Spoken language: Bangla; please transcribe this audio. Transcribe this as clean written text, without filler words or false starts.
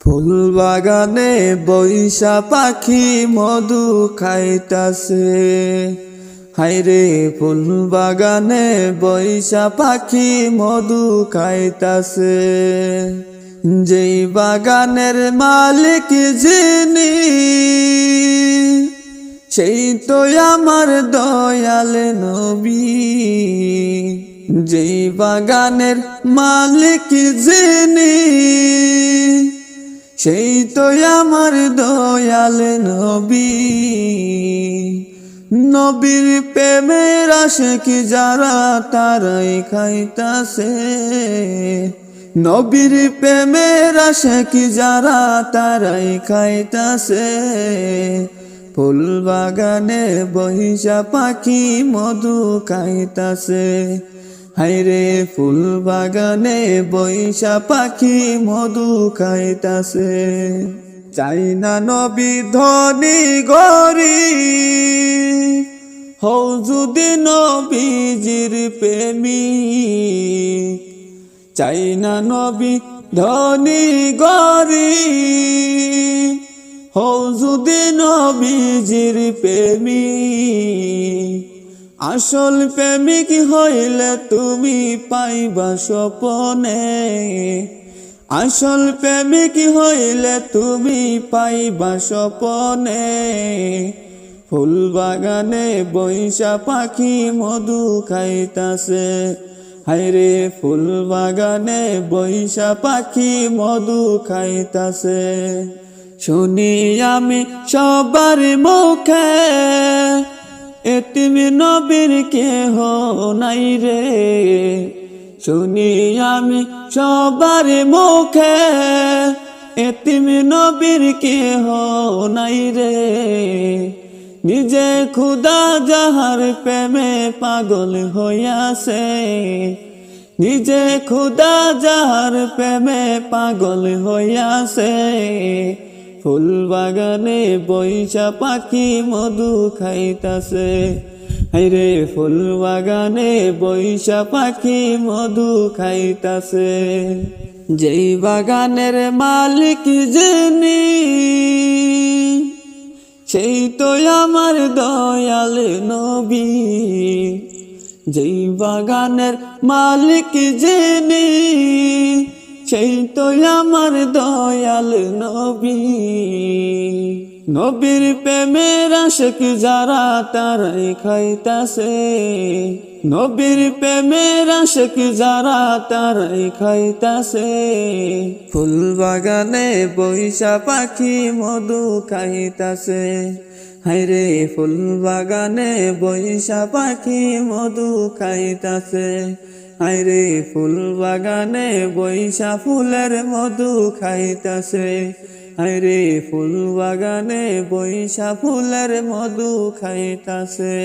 ফুল বাগানে বৈশা পাখি মধু খাইতাছে। হায়রে ফুল বাগানে বৈশা পাখি মধু খাইতাছে। যেই বাগানের মালিক যিনি, সেই তো আমার দয়াল নবী। যেই বাগানের মালিক যিনি, সেই তো আমার দয়াল নবী। নবীর প্রেমের আশিকি যারা তারাই খাইতাছে। নবীর প্রেমের আশিকি যারা তারাই খাইতাছে। ফুল বাগানে বৈশা পাখি মধু খাইতাছে। হায়রে ফুল বাগানে বৈশা পাখি মধু খাইতাছে। চাই না নবী ধনী গরিব, হও যদি নবীজির প্রেমিক। চাই না নবী ধনী গরিব, হও যদি নবীজির প্রেমিক। আসল প্রেমিক হইলে তুমি পাইবা স্বপনে। আসল প্রেমিক হইলে তুমি পাইবা স্বপনে। ফুল বাগানে বৈশা পাখি মধু খাইতাছে। হায়রে ফুল বাগানে বৈশা পাখি মধু খাইতাছে। শুনি আমি সবার মুখে, এতিম নবীর কেহ নাই রে। শুনি আমি সবার মুখে, এতিম নবীর কেহ নাই রে। নিজে খুদা যাহার প্রেমে পাগল হইয়াছে। নিজে খুদা যাহার প্রেমে পাগল হইয়াছে। ফুল বাগানে বৈশা পাখি মধু খাইতাছে। হায়রে ফুল বাগানে বৈশা পাখি মধু খাইতাছে। যেই বাগানের মালিক যিনি, সেই তো আমার দয়াল নবী। যেই বাগানের মালিক যিনি, সেই তো আমার দয়াল নবী। নবীর প্রেমের আশিক যারা তারাই খাইতাছে। নবীর প্রেমের আশিক যারা তারাই খাইতাছে। ফুল বাগানে বৈশা পাখি মধু খাইতাছে। হায়রে ফুল বাগানে বৈশা পাখি মধু খাইতাছে। হায়রে ফুল বাগানে বৈশা ফুলের মধু খাইতাছে। হায়রে ফুল বাগানে বৈশা ফুলের মধু খাইতাছে।